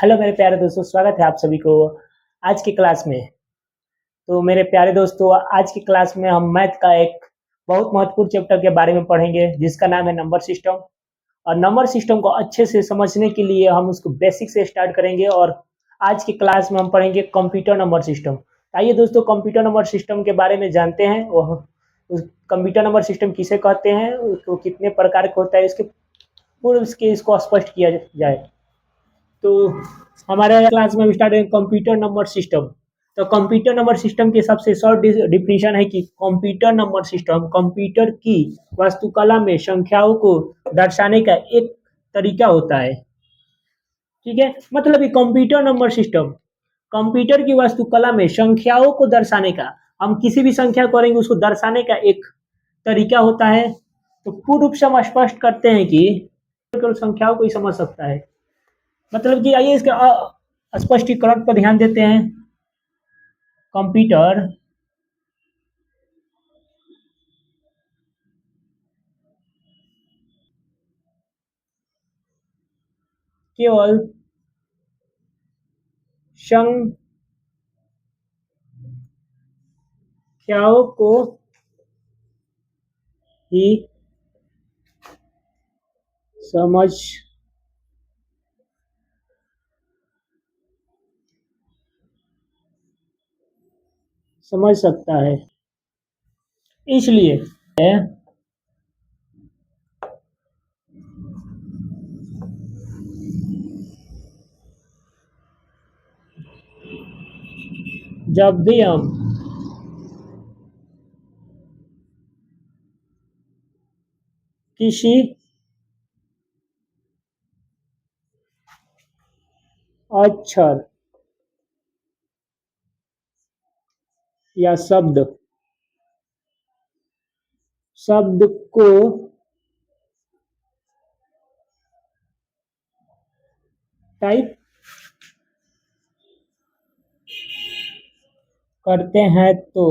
Hello मेरे प्यारे दोस्तों, स्वागत है आप सभी को आज की क्लास में। तो मेरे प्यारे दोस्तों, आज की क्लास में हम मैथ का एक बहुत महत्वपूर्ण चैप्टर के बारे में पढ़ेंगे जिसका नाम है नंबर सिस्टम। और नंबर सिस्टम को अच्छे से समझने के लिए हम उसको बेसिक से स्टार्ट करेंगे और आज की क्लास में हम पढ़ेंगे कंप्यूटर नंबर सिस्टम। आइए दोस्तों, कंप्यूटर नंबर सिस्टम के बारे में जानते हैं। वह कंप्यूटर नंबर सिस्टम किसे कहते हैं, उसको कितने प्रकार का होता है, इसके पूर्व इसको स्पष्ट किया जाए। तो हमारे क्लास में स्टार्ट है कंप्यूटर नंबर सिस्टम। तो कंप्यूटर नंबर सिस्टम की सबसे शॉर्ट डिफिनीशन है कि कंप्यूटर नंबर सिस्टम कंप्यूटर की वास्तुकला में संख्याओं को दर्शाने का एक तरीका होता है। ठीक है, मतलब ये कंप्यूटर नंबर सिस्टम कंप्यूटर की वास्तुकला में संख्याओं को दर्शाने का, हम किसी भी संख्या करेंगे उसको दर्शाने का एक तरीका होता है। तो पूर्ण रूप से हम स्पष्ट करते हैं कि केवल संख्याओं को ही समझ सकता है। मतलब कि आइए इसके स्पष्टीकरण पर ध्यान देते हैं। कंप्यूटर केवल संख्याओं को ही समझ सकता है। इसलिए जब भी हम किसी अक्षर या शब्द को टाइप करते हैं तो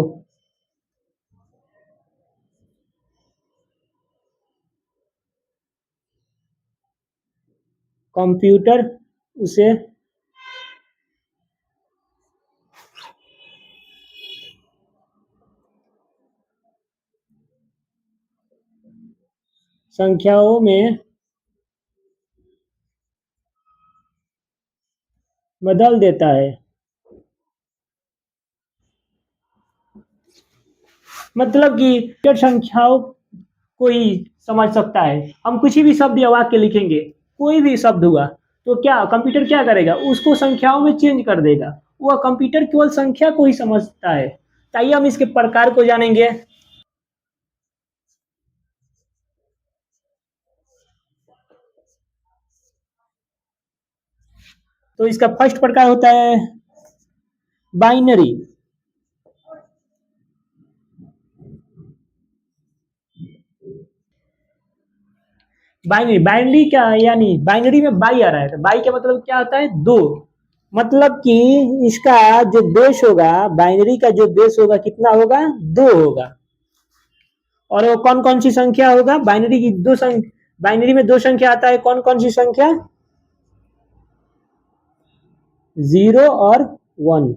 कंप्यूटर उसे संख्याओं में बदल देता है। मतलब कि जड़ संख्याओं को ही समझ सकता है। हम कुछ भी शब्द या वाक्य लिखेंगे, कोई भी शब्द हुआ, तो क्या कंप्यूटर क्या करेगा, उसको संख्याओं में चेंज कर देगा। वह कंप्यूटर केवल संख्या को ही समझता है। तो आइए हम इसके प्रकार को जानेंगे। तो इसका फर्स्ट प्रकार होता है बाइनरी। बाइनरी बाइनरी क्या है, यानी बाइनरी में बाई आ रहा है, तो बाई का मतलब क्या होता है, दो। मतलब कि इसका जो बेस होगा, बाइनरी का जो बेस होगा कितना होगा, दो होगा। और वो कौन कौन सी संख्या होगा, बाइनरी की दो संख्या, बाइनरी में दो संख्या आता है, कौन कौन सी संख्या, 0 और 1।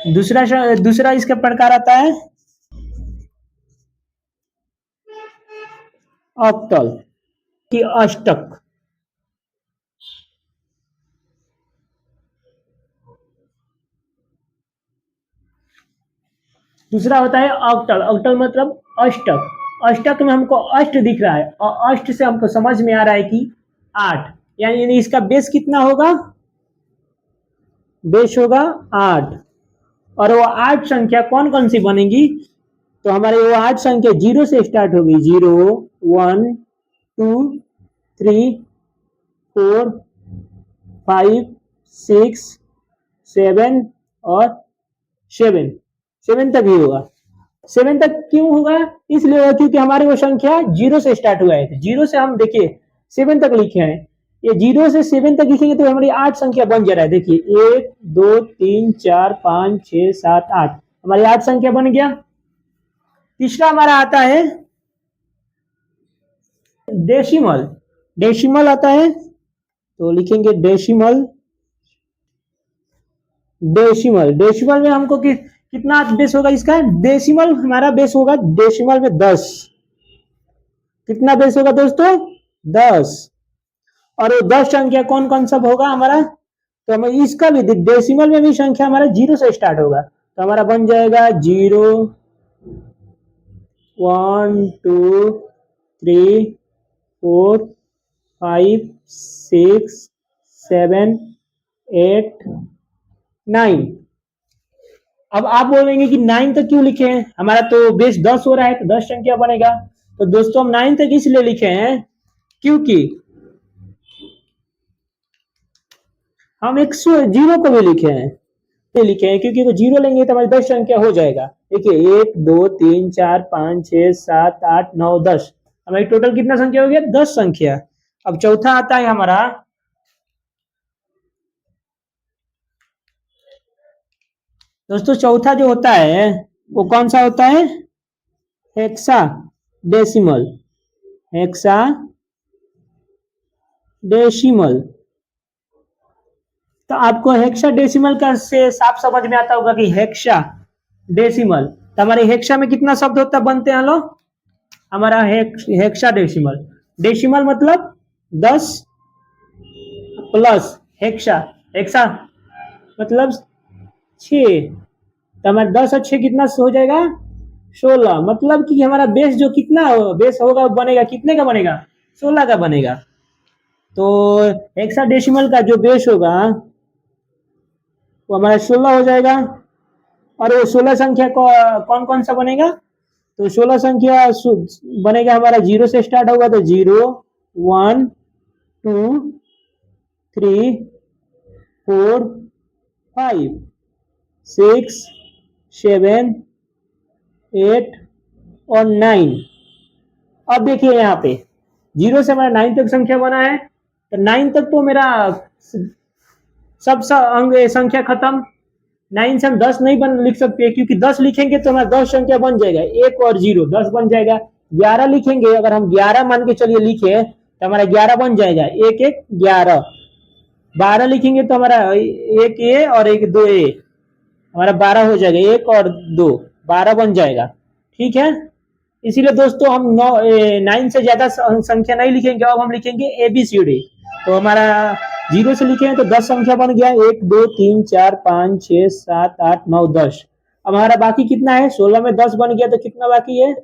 दूसरा इसका प्रकार आता है ऑक्टल की अष्टक। दूसरा होता है ऑक्टल। ऑक्टल मतलब अष्टक। अष्टक में हमको अष्ट दिख रहा है और अष्ट से हमको समझ में आ रहा है कि 8, यानी इसका बेस कितना होगा, बेस होगा 8। और वो 8 संख्या कौन कौन सी बनेगी, तो हमारे वो 8 संख्या 0 से स्टार्ट होगी। 0, 1, 2, 3, 4, 5, 6, 7 और 7 तक ही होगा। 7 तक क्यों होगा, इसलिए होगा क्योंकि हमारी वो संख्या 0 से स्टार्ट हुआ है। 0 से हम देखिए 7 तक लिखे हैं, ये 0 से 7 तक लिखेंगे तो हमारी 8 संख्या बन जा रहा है। देखिए 1, 2, 3, 4, 5, 6, 7, 8, हमारी 8 संख्या बन गया। तीसरा हमारा आता है डेसिमल, डेसिमल आता है तो लिखेंगे डेसिमल। डेसिमल, डेसिमल में हमको कितना बेस होगा इसका? डेसिमल हमारा बेस होगा डेसिमल में 10। कितना बेस होगा दोस्तों? 10। और वो 10 संख्या कौन कौन सा होगा हमारा? तो हमें इसका भी डेसिमल में भी संख्या हमारा 0 से स्टार्ट होगा, तो हमारा बन जाएगा 0 1 2 3 4 5 6 7 8 9। अब आप बोलेंगे कि 9 तक क्यों लिखे हैं, हमारा तो बेस 10 हो रहा है तो 10 संख्या बनेगा। तो दोस्तों हम 9 तक इसलिए लिखे हैं क्योंकि हम एक जीरो को भी लिखे हैं, क्योंकि वो जीरो लेंगे तो हमारी 10 संख्या हो जाएगा। देखिए 1 2 3 4 5 6 7 8 9 10, हमारी टोटल कितना संख्या हो गया? 10 संख्या। अब चौथा आता है हमारा दोस्तों, चौथा जो होता है वो कौन सा होता है? Hexa decimal. Hexa decimal. तो आपको हेक्सा डेसिमल का से साफ समझ में आता होगा कि हेक्सा डेसिमल, तो हमारे हेक्सा में कितना शब्द होता बनते हैं लोग? हमारा हेक्सा डेसिमल। डेसिमल मतलब 10 प्लस हेक्सा, हेक्सा मतलब 6, तो हमारा 10 और 6 कितना हो जाएगा? 16। मतलब कि हमारा बेस जो कितना बेस होगा बनेगा, कितने का बनेगा? 16 का बनेगा। तो हेक्साडेसिमल का जो बेस होगा वो हमारा 16 हो जाएगा। और वो 16 संख्या कौन कौन सा बनेगा? तो 16 संख्या बनेगा हमारा 0 से स्टार्ट होगा, तो 0 1 2 3 4 5 6 7 8 और 9। अब देखिए यहाँ पे 0 से हमारा 9 तक संख्या बना है, तो 9 तक तो मेरा सब अंग संख्या खत्म। 9 से हम 10 नहीं लिख सकते, क्योंकि 10 लिखेंगे तो हमारा 10 संख्या बन जाएगा, 1 और 0 10 बन जाएगा। 11 लिखेंगे, अगर हम 11 मान के चलिए लिखे तो हमारा 11 बन जाएगा, 1 1 11। 12 लिखेंगे तो हमारा 1 ए और 1 2 ए, हमारा 12 हो जाएगा, 1 और 2 12 बन जाएगा। ठीक है, इसीलिए दोस्तों हम 9 से ज्यादा संख्या नहीं लिखेंगे, अब हम लिखेंगे ABCD। तो हमारा 0 से लिखे हैं तो 10 संख्या बन गया, 1 2 3 4 5 6 7 8 9 10। अब हमारा बाकी कितना है? 16 में 10 बन गया तो कितना बाकी है?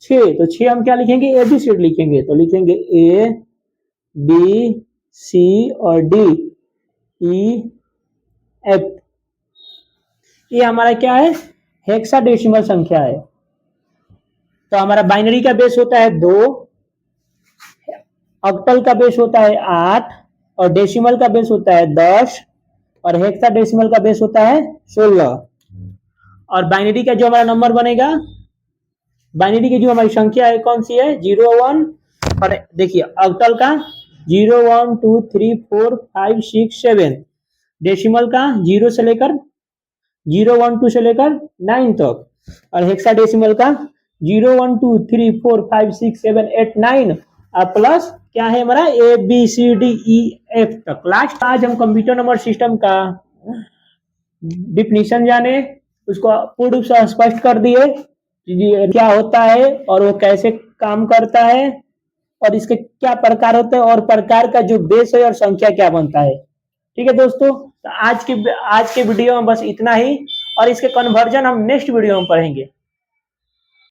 6। तो 6 हम क्या लिखेंगे? ABCD लिखेंगे, तो लिखेंगे A B C और D E F। ये हमारा क्या है? हेक्साडेसिमल संख्या है। तो हमारा बाइनरी का बेस होता है 2, ऑक्टल का बेस होता है 8, और डेसिमल का बेस होता है 10, और हेक्साडेसिमल का बेस होता है 16। और बाइनरी का जो हमारा नंबर बनेगा, बाइनरी की जो हमारी संख्या है कौन सी है? 0 1। और देखिए ऑक्टल का 0 1 2 3 4 5 6 7, डेसिमल का 0 से लेकर 0 1 2 से लेकर 9 तक, और हेक्साडेसिमल का 0 1 2 3 4 5 6 7 8 9 प्लस क्या है हमारा? ABCDEF तक। लास्ट आज हम कंप्यूटर नंबर सिस्टम का डिफिनीशन जाने, उसको पूर्ण रूप से स्पष्ट कर दिए क्या होता है और वो कैसे काम करता है और इसके क्या प्रकार होते हैं और प्रकार का जो बेस है और संख्या क्या बनता है। ठीक है दोस्तों, तो आज के वीडियो में बस इतना ही, और इसके कन्वर्जन हम नेक्स्ट वीडियो में पढ़ेंगे।